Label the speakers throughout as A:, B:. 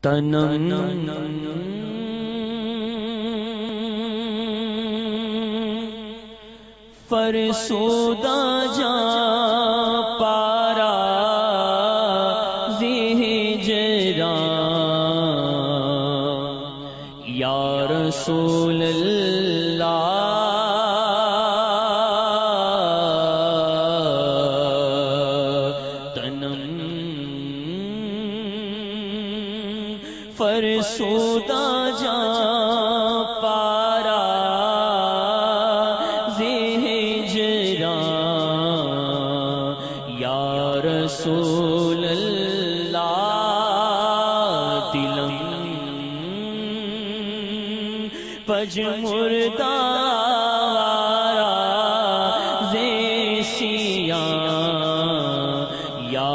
A: تنم فرسودہ جا پارا ہجران یا رسول اللہ تنم فرسودہ جا پارا رسول اللہ دلم پجمردہ زیسیاں یا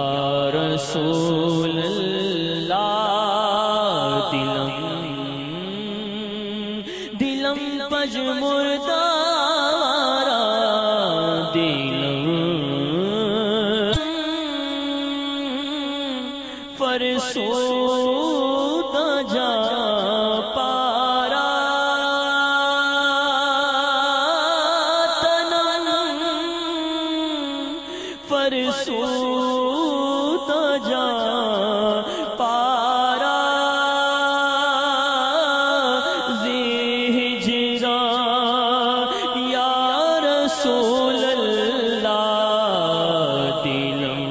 A: رسول اللہ دلم پجمردہ فرسودہ جا پارا تنم فرسودہ جا پارا ذی ہجران یا رسول اللہ دلم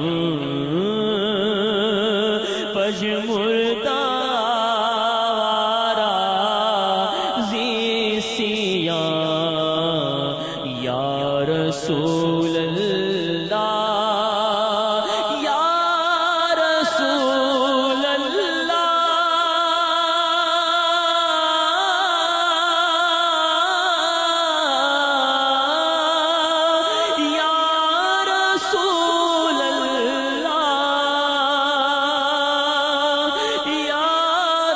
A: پجمردہ زیسیاں یا رسول اللہ یا رسول اللہ یا رسول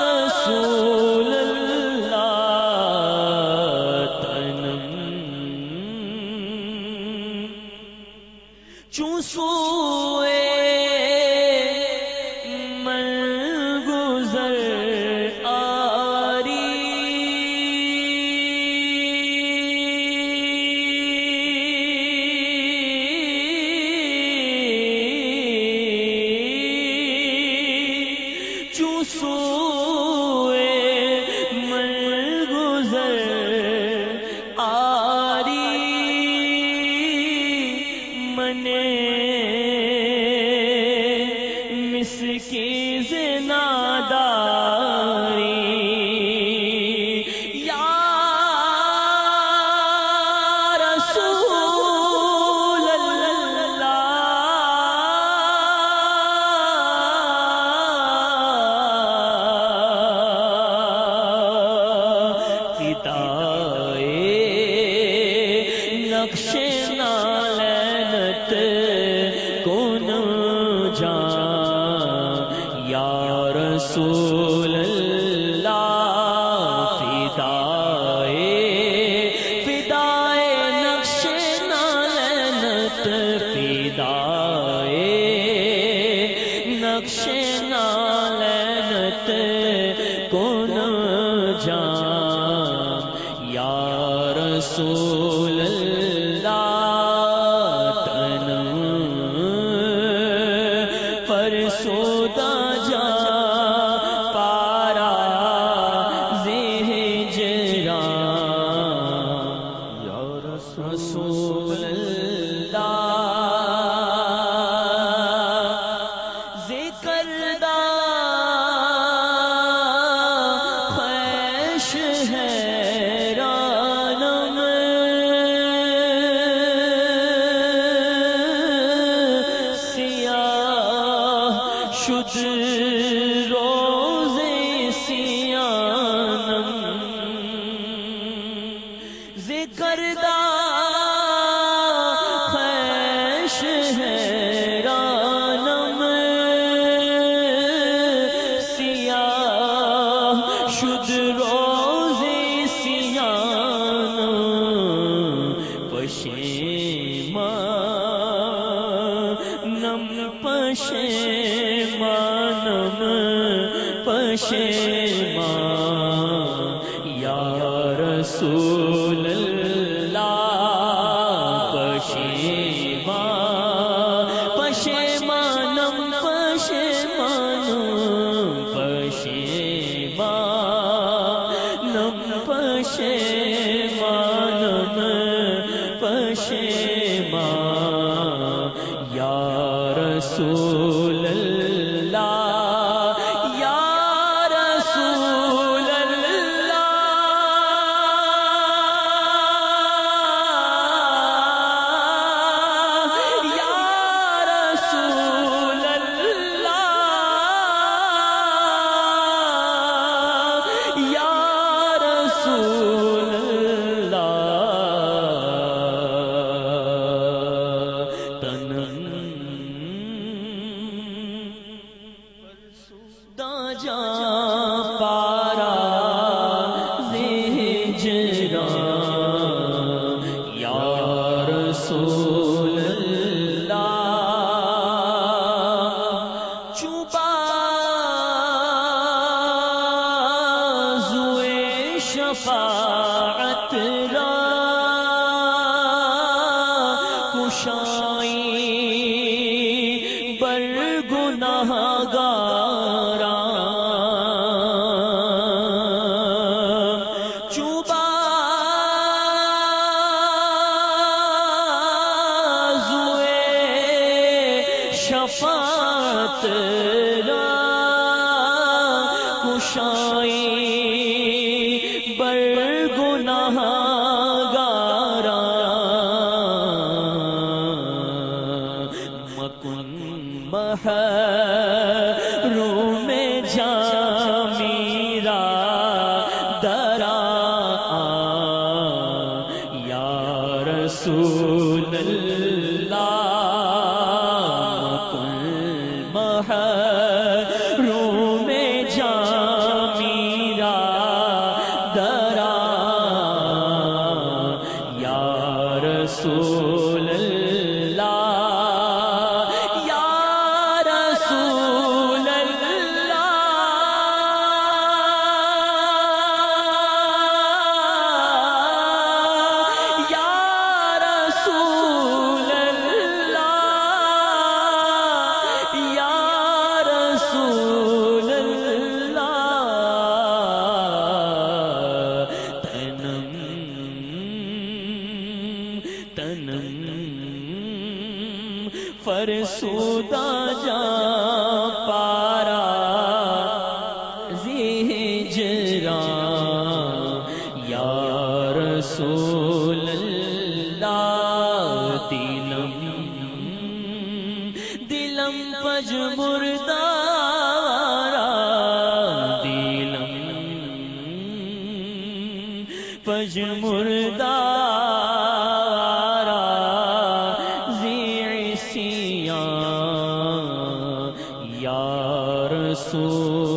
A: رسول اللہ تنم چوسوئے من گزر آری مسکی زناداری یا رسول اللہ فدائے نقش نالینت کون جان یا رسول اللہ فدائے نقش نالینت فدائے نقش نالینت کون جان یا رسول اللہ تنم فرسودہ جا پارا ذی ہجران یا رسول اللہ ذکردہ خویش حیرانم شد روز سیانم ذکردہ خویش حیرانم سیاہ شد روز سیانم پشیمانم پشیمانم پشیمان یا رسول اللہ پشیمان پشیمانم پشیمانم پشیمانم پشیمانم پشیمان یا رسول اللہ یا رسول اللہ یا رسول اللہ یا رسول اللہ تنم دا جا پارا ہجران یا رسول اللہ چوبا زوئے شفاعت را کشائی بر گناہگاراں چوبا زوئے شفاعت را کشائی بر گناہگاراں مکن محروم جاں میرا درا یا رسول اللہ مکن محروم جاں میرا درا یا رسول اللہ یا رسول اللہ یا رسول اللہ یا رسول اللہ تنم تنم فرسودہ جا پارا ہجران یا رسول اللہ دلم دلم پج مردارا دلم پج مردارا زی عصیان یا رسول